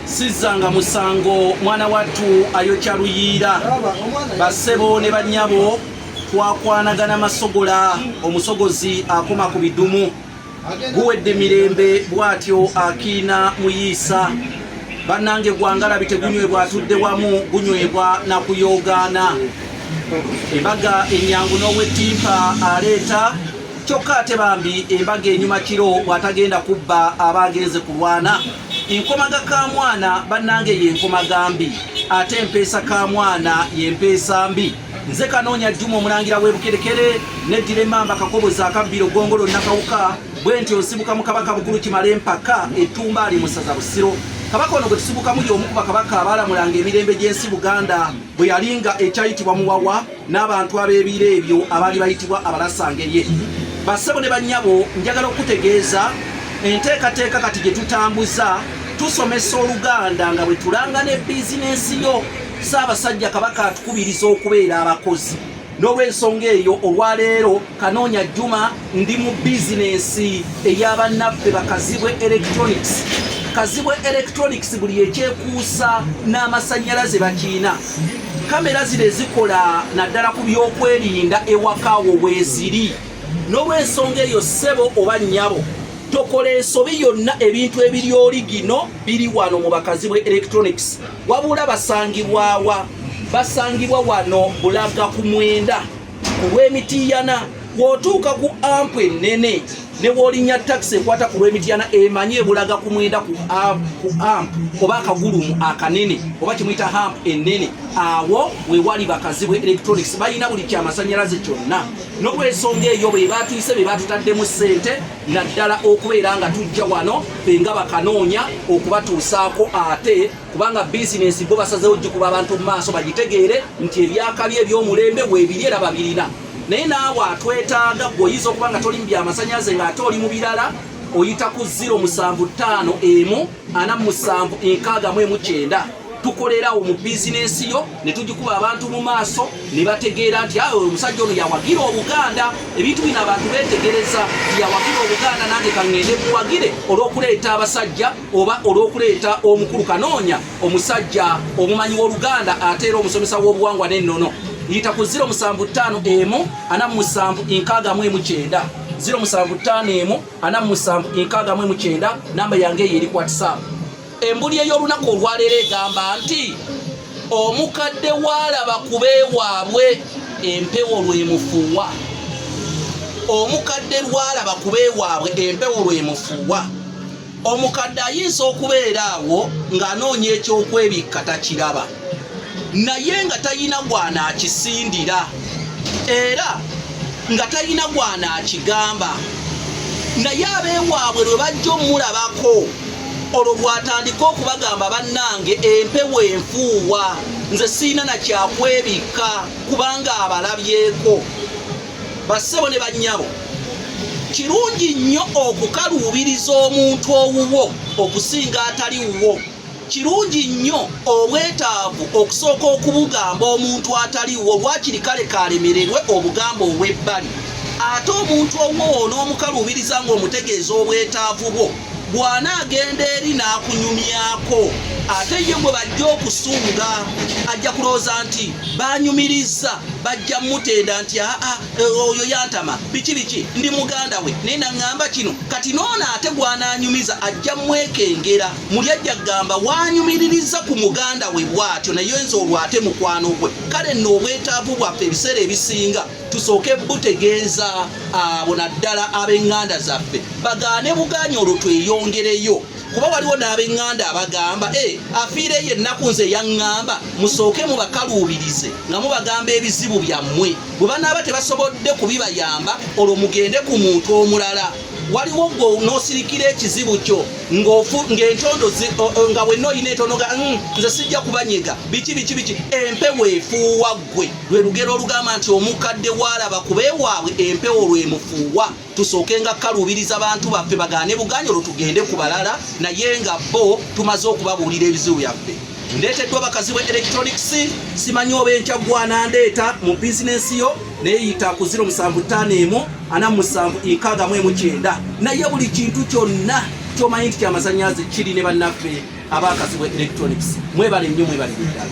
Sizanga musango mwana wattu ayokya luyiira basebo ne bannyabo twakwanagana masogola omusogozi akoma ku bidumu guwedde mirembe bwatyo akiina muyiisa bannange gwangala bitegunywebwa atudde wamu gunywebwa na kuyogaana embaga enyangu n'owettimpa aleeta kyokka ate bambi embaga enyuma kiro bw'atagenda kubba aba agenze kulwana enkomaga ka mwana bannange yenkomaga mbi ate empeesa ka mwana yempeesa mbi nze Kanoonya Juma omulangira w'ebukerekere neddira emmamba kakobozi akabbiro gongolo nakawuka bwe nti osibuka mu kabaka bukulu kimale empaka ettumba ali mu ssaza Busiro kabaka ono gwe tusibukamu y'omu ku bakabaka abaalamulanga emirembe gy'ensi Buganda bwe yalinga ekyayitibwa Muwawa n'abantu ab'ebiro ebyo abaali bayitibwa abalasangeye bassebo ne bannyabo njagala okutegeeza enteekateeka kati gye tutambuza tusomesa Oluganda nga bwe tulanga ne bizinensi yo Ssaabasajja Kabaka atukubiriza okubeera abakozi n'olw'ensonga eyo olwaleero Kanoonya Juma ndi mu bizinensi ey'abannaffe bakazibwe electronics kazibwe electronics buli ekyekuusa n'amasannyalaze bakiina kamera zino ezikola naddala ku byokwerinda ewakaawo weeziri n'olw'ensonga eyo ssebo oba nnyabo tokola ensobi yonna ebintu ebiri oligino biri wano mu bakazibwe electronics wabula basangibwa wano Bulaga ku Mwenda ku lw'Emitiyana wootuuka ku ampu ennene ne w'olinnya taxi ekwata ku lw'Emitiyana emanyi Bulaga ku Mwenda ku ampu oba akagulumu akanene oba kimuyita ampu ennene awo we wali bakazibwe electronics balina buli kyamasannyalaze kyonna n'olw'ensonga eyo bwe baatuyise be baatutaddemu ssente naddala okubeera nga tujja wano benga bakanoonya okubatuusaako ate kubanga bizinensi bo basazeewo gikuba abantu mu maaso bagitegeere nti ebyakabi eby'omulembe weebiri era babirina naye naawe atwetaaga gweoyiza okuba nga toli mu byamasannyalaze ng'ate oli mu birala oyita ku 075474769 tukolerawo mu bizinensi yo ne tugikuba abantu mu maaso ne bategeera nti awo omusajja ono yawagira Obuganda ebintu bino abantu beetegereza nti yawagira Obuganda nange kaŋŋende muwagire olw'okuleeta abasajja oba olw'okuleeta omukulu Kanoonya omusajja omumanyi w'Oluganda ate era omusomesa w'obuwangwa n'ennono yita ku 075474769 075474769 namba yange eyo eri ku WhatsApp. Embuli ey'olunaku olwaleero egamba nti omukadde waalaba ku beewaabwe empewo lwemufuuwa omukadde lwalaba ku beewaabwe empewo lwemufuuwa omukadde ayinza okubeera awo ng'anoonya ekyokwebikka takiraba naye nga talina gw'anaakisindira era nga talina gw'anaakigamba naye abeewaabwe lwe bajja omulabako olwo bw'atandika okubagamba bannange empewo enfuuwa nze siina na kyakwebikka kubanga abalabyeko bassebo ne bannyabo kirungi nnyo okukaluubiriza omuntu owuwo okusinga atali wuwo kirungi nnyo obwetaavu okusooka okubugamba omuntu atali wuwo lwakiri kale kalemererwe obugamba obw'ebbali ate omuntu owuwo n'omukaluubiriza ng'omutegeeza obwetaavu bwo bw'anaagenda eri n'akunyumyako ate ye bwe bajja okusunga ajja kulowooza nti baanyumiriza bajja mutenda nti oyo yantama biki ndi muganda we naye naŋŋamba kino kati noono ate gw'anaanyumiza ajja mwekengera muli ajja kugamba waanyumiririza ku muganda we bw'atyo naye nze olwo ate mukwano gwe kale nno obwetaavu bwaffe ebiseera ebisinga tusooke butegeeza abo naddala ab'eŋŋanda zaffe bagaane buganya olwo tweyongereyo kuba waliwo n'ab'eŋŋanda abagamba afiireyo ennaku nze yaŋŋamba musooke mubakaluubirize nga mubagamba ebizibu byammwe bwe banaaba tebasobodde kubibayamba olwo mugende ku muntu omulala waliwo gwe n'osirikira ekizibu kyo ng'entondo nga wenna oyina entonoga nze sijja kubanyega biki empewo efuuwa ggwe lwe lugero olugamba nti omukadde waalaba ku beewaabwe empewo lwemufuuwa tusooke nga kaluubiriza abantu baffe bagaane buganya olwo tugende ku balala naye nga bo tumaze okubabuulira ebizibu byaffe ndeeteddwa bakazibwe electronics simanyi oba enkya gwanandeeta mu bizinensi yo neyita ku 075474769 naye buli kintu kyonna kyomanyi nti kyamasannyalaze kiri ne bannaffe abakasibwa electronics mwebale nnyo mwebale ddala